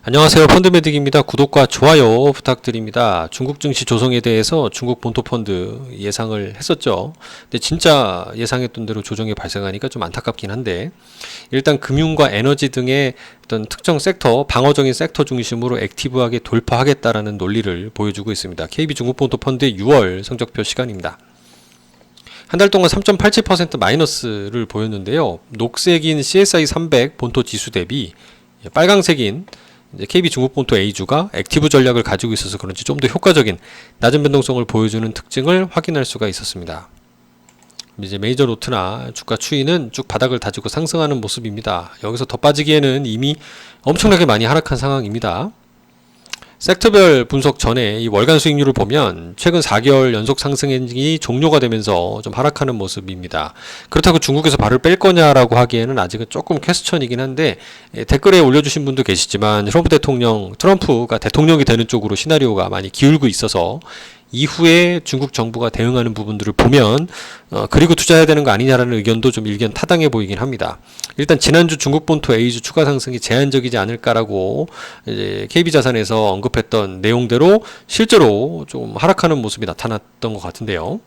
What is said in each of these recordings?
안녕하세요. 펀드매직입니다. 구독과 좋아요 부탁드립니다. 중국 증시 조정에 대해서 중국 본토 펀드 예상을 했었죠. 근데 진짜 예상했던 대로 조정이 발생하니까 좀 안타깝긴 한데, 일단 금융과 에너지 등의 어떤 특정 섹터, 방어적인 섹터 중심으로 액티브하게 돌파하겠다라는 논리를 보여주고 있습니다. KB 중국 본토 펀드의 6월 성적표 시간입니다. 한 달 동안 3.87% 마이너스를 보였는데요. 녹색인 CSI 300 본토 지수 대비 빨강색인 KB 중국 본토 A주가 액티브 전략을 가지고 있어서 그런지 좀 더 효과적인 낮은 변동성을 보여주는 특징을 확인할 수가 있었습니다. 이제 메이저 로트나 주가 추이는 쭉 바닥을 다지고 상승하는 모습입니다. 여기서 더 빠지기에는 이미 엄청나게 많이 하락한 상황입니다. 섹터별 분석 전에 이 월간 수익률을 보면 최근 4개월 연속 상승이 종료가 되면서 좀 하락하는 모습입니다. 그렇다고 중국에서 발을 뺄 거냐라고 하기에는 아직은 조금 퀘스천이긴 한데, 댓글에 올려주신 분도 계시지만 트럼프가 대통령이 되는 쪽으로 시나리오가 많이 기울고 있어서 이후에 중국 정부가 대응하는 부분들을 보면 그리고 투자해야 되는 거 아니냐라는 의견도 좀 일견 타당해 보이긴 합니다. 일단 지난주 중국 본토 A주 추가 상승이 제한적이지 않을까라고 이제 KB자산에서 언급했던 내용대로 실제로 좀 하락하는 모습이 나타났던 것 같은데요.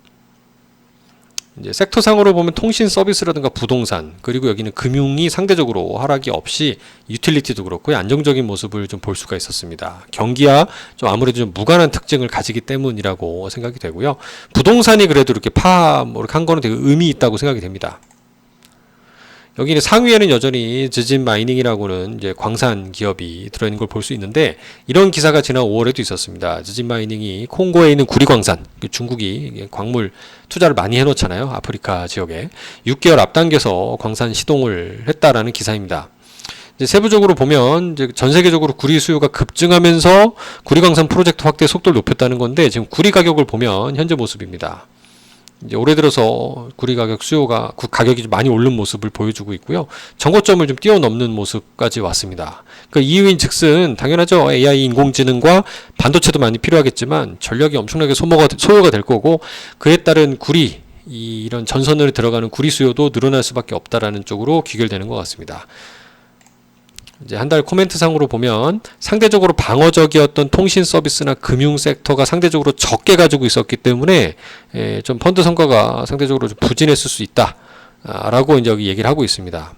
이제 섹터상으로 보면 통신 서비스라든가 부동산, 그리고 여기는 금융이 상대적으로 하락이 없이 유틸리티도 그렇고 안정적인 모습을 좀 볼 수가 있었습니다. 경기와 좀 아무래도 좀 무관한 특징을 가지기 때문이라고 생각이 되고요. 부동산이 그래도 이렇게 이렇게 한 거는 되게 의미 있다고 생각이 됩니다. 여기는 상위에는 여전히 지진 마이닝이라고는 이제 광산 기업이 들어있는 걸 볼 수 있는데, 이런 기사가 지난 5월에도 있었습니다. 지진 마이닝이 콩고에 있는 구리광산, 중국이 광물 투자를 많이 해놓잖아요. 아프리카 지역에 6개월 앞당겨서 광산 시동을 했다라는 기사입니다. 이제 세부적으로 보면 이제 전 세계적으로 구리 수요가 급증하면서 구리광산 프로젝트 확대 속도를 높였다는 건데, 지금 구리 가격을 보면 현재 모습입니다. 이제 올해 들어서 구리 가격이 좀 많이 오른 모습을 보여주고 있고요. 정고점을 좀 뛰어넘는 모습까지 왔습니다. 그 이유인 즉슨 당연하죠. AI 인공지능과 반도체도 많이 필요하겠지만 전력이 엄청나게 소요가 될 거고, 그에 따른 이런 전선으로 들어가는 구리 수요도 늘어날 수밖에 없다라는 쪽으로 귀결되는 것 같습니다. 이제 한 달 코멘트 상으로 보면 상대적으로 방어적이었던 통신 서비스나 금융 섹터가 상대적으로 적게 가지고 있었기 때문에 좀 펀드 성과가 상대적으로 좀 부진했을 수 있다 라고 이제 여기 얘기를 하고 있습니다.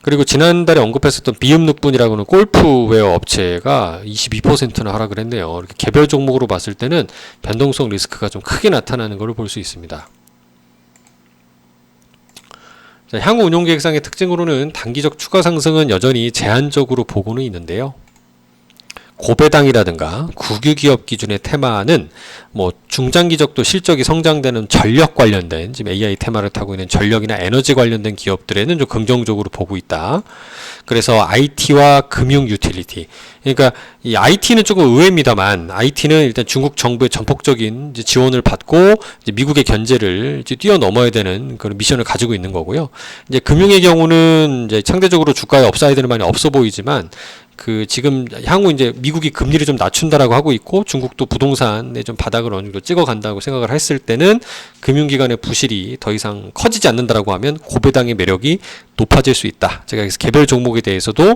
그리고 지난달에 언급했었던 비음늑분이라고는 골프웨어 업체가 22%나 하락을 했네요. 이렇게 개별 종목으로 봤을 때는 변동성 리스크가 좀 크게 나타나는 것을 볼 수 있습니다. 향후 운용계획상의 특징으로는 단기적 추가 상승은 여전히 제한적으로 보고는 있는데요. 고배당이라든가 국유기업 기준의 테마는 중장기적도 실적이 성장되는 전력 관련된, 지금 AI 테마를 타고 있는 전력이나 에너지 관련된 기업들에는 좀 긍정적으로 보고 있다. 그래서 IT와 금융 유틸리티, 그러니까 이 IT는 조금 의외입니다만, IT는 일단 중국 정부의 전폭적인 지원을 받고 이제 미국의 견제를 이제 뛰어넘어야 되는 그런 미션을 가지고 있는 거고요. 이제 금융의 경우는 이제 상대적으로 주가의 업사이드는 많이 없어 보이지만, 지금 향후 이제 미국이 금리를 좀 낮춘다라고 하고 있고, 중국도 부동산에 좀 바닥을 어느 정도 찍어간다고 생각을 했을 때는 금융기관의 부실이 더 이상 커지지 않는다라고 하면 고배당의 매력이 높아질 수 있다. 제가 여기서 개별 종목에 대해서도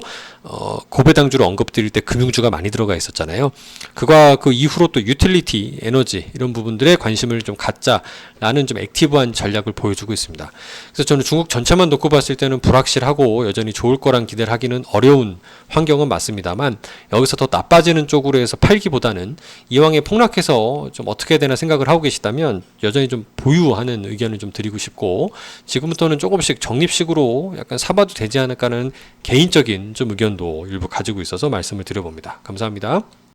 고배당주를 언급드릴 때 금융주가 많이 들어가 있었잖아요. 그 이후로 또 유틸리티, 에너지 이런 부분들에 관심을 좀 갖자라는 좀 액티브한 전략을 보여주고 있습니다. 그래서 저는 중국 전체만 놓고 봤을 때는 불확실하고 여전히 좋을 거란 기대를 하기는 어려운 환경은 맞습니다만, 여기서 더 나빠지는 쪽으로 해서 팔기보다는 이왕에 폭락해서 좀 어떻게 해야 되나 생각을 하고 계시다면 여전히 좀 보유하는 의견을 좀 드리고 싶고, 지금부터는 조금씩 적립식으로 약간 사봐도 되지 않을까 하는 개인적인 좀 의견도 일부 가지고 있어서 말씀을 드려봅니다. 감사합니다.